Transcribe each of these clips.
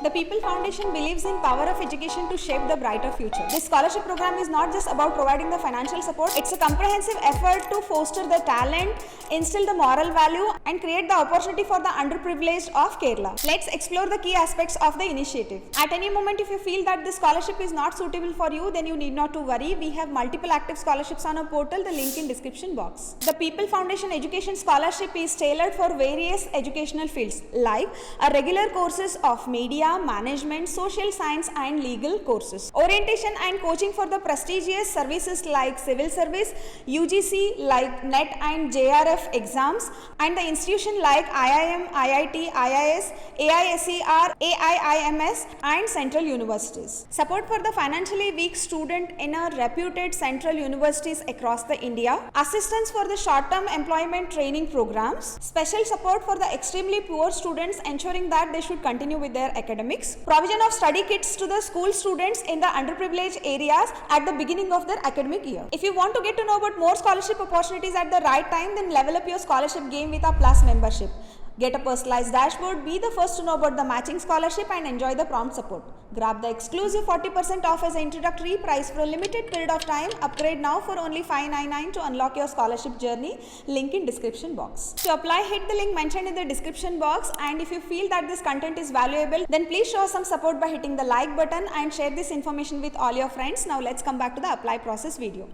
The People Foundation believes in power of education to shape the brighter future. This scholarship program is not just about providing the financial support, it's a comprehensive effort to foster the talent, instill the moral value and create the opportunity for the underprivileged of Kerala. Let's explore the key aspects of the initiative. At any moment if you feel that this scholarship is not suitable for you, then you need not to worry. We have multiple active scholarships on our portal, the link in description box. The People Foundation Education Scholarship is tailored for various educational fields like regular courses of media, management, social science and legal courses. Orientation and coaching for the prestigious services like civil service, UGC like NET and JRF exams, and the institution like IIM, IIT, IIS, AISER, AIIMS and central universities. Support for the financially weak student in a reputed central universities across the India. Assistance for the short-term employment training programs. Special support for the extremely poor students, ensuring that they should continue with their academics. Provision of study kits to the school students in the underprivileged areas at the beginning of their academic year. If you want to get to know about more scholarship opportunities at the right time, then level up your scholarship game with a Plus membership. Get a personalized dashboard, be the first to know about the matching scholarship and enjoy the prompt support. Grab the exclusive 40% off as an introductory price for a limited period of time. Upgrade now for only $599 to unlock your scholarship journey. Link in description box. To apply, hit the link mentioned in the description box, and if you feel that this content is valuable, then please show some support by hitting the like button and share this information with all your friends. Now let's come back to the apply process video.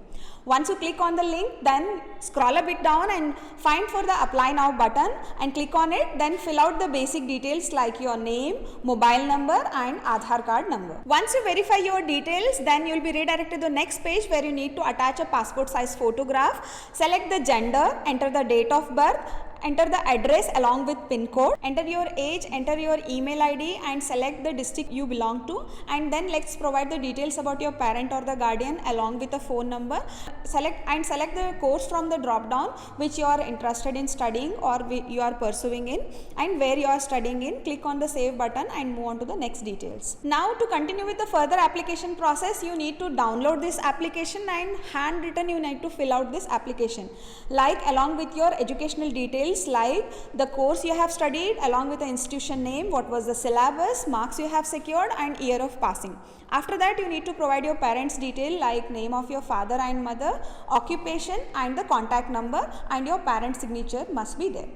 Once you click on the link, then scroll a bit down and find for the apply now button and click on it. Then fill out the basic details like your name, mobile number and Aadhaar card number. Once you verify your details, then you will be redirected to the next page where you need to attach a passport size photograph. Select the gender, enter the date of birth, enter the address along with PIN code, enter your age, enter your email ID and select the district you belong to, and then let's provide the details about your parent or the guardian along with a phone number. Select the course from the drop down which you are interested in studying or you are pursuing in and where you are studying in. Click on the save button and move on to the next details. Now to continue with the further application process, you need to download this application and handwritten you need to fill out this application like along with your educational details like the course you have studied along with the institution name, what was the syllabus, marks you have secured and year of passing. After that you need to provide your parents detail like name of your father and mother, occupation and the contact number, and your parent signature must be there.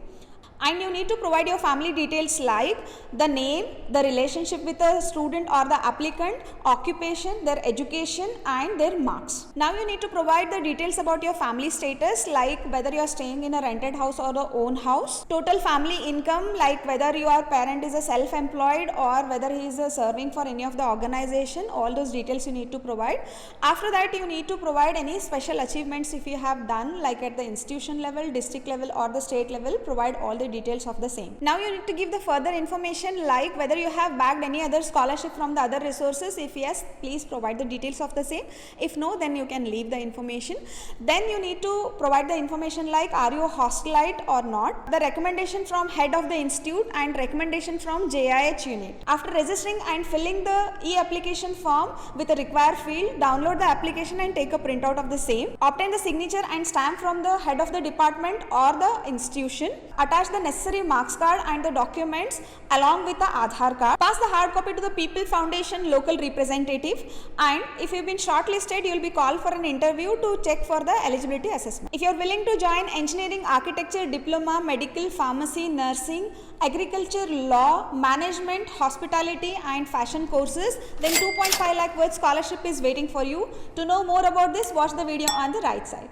And you need to provide your family details like the name, the relationship with the student or the applicant, occupation, their education and their marks. Now you need to provide the details about your family status like whether you are staying in a rented house or a own house, total family income like whether your parent is a self-employed or whether he is serving for any of the organization. All those details you need to provide. After that you need to provide any special achievements if you have done like at the institution level, district level or the state level. Provide all the details of the same. Now you need to give the further information like whether you have bagged any other scholarship from the other resources. If yes, please provide the details of the same. If no, then you can leave the information. Then you need to provide the information like are you a hostelite or not, the recommendation from head of the institute and recommendation from JIH unit. After registering and filling the e-application form with the required field, download the application and take a printout of the same. Obtain the signature and stamp from the head of the department or the institution. Attach the necessary marks card and the documents along with the Aadhaar card. Pass the hard copy to the People Foundation local representative, and if you've been shortlisted, you will be called for an interview to check for the eligibility assessment. If you are willing to join engineering, architecture, diploma, medical, pharmacy, nursing, agriculture, law, management, hospitality and fashion courses, then 2.5 lakh worth scholarship is waiting for you. To know more about this, watch the video on the right side.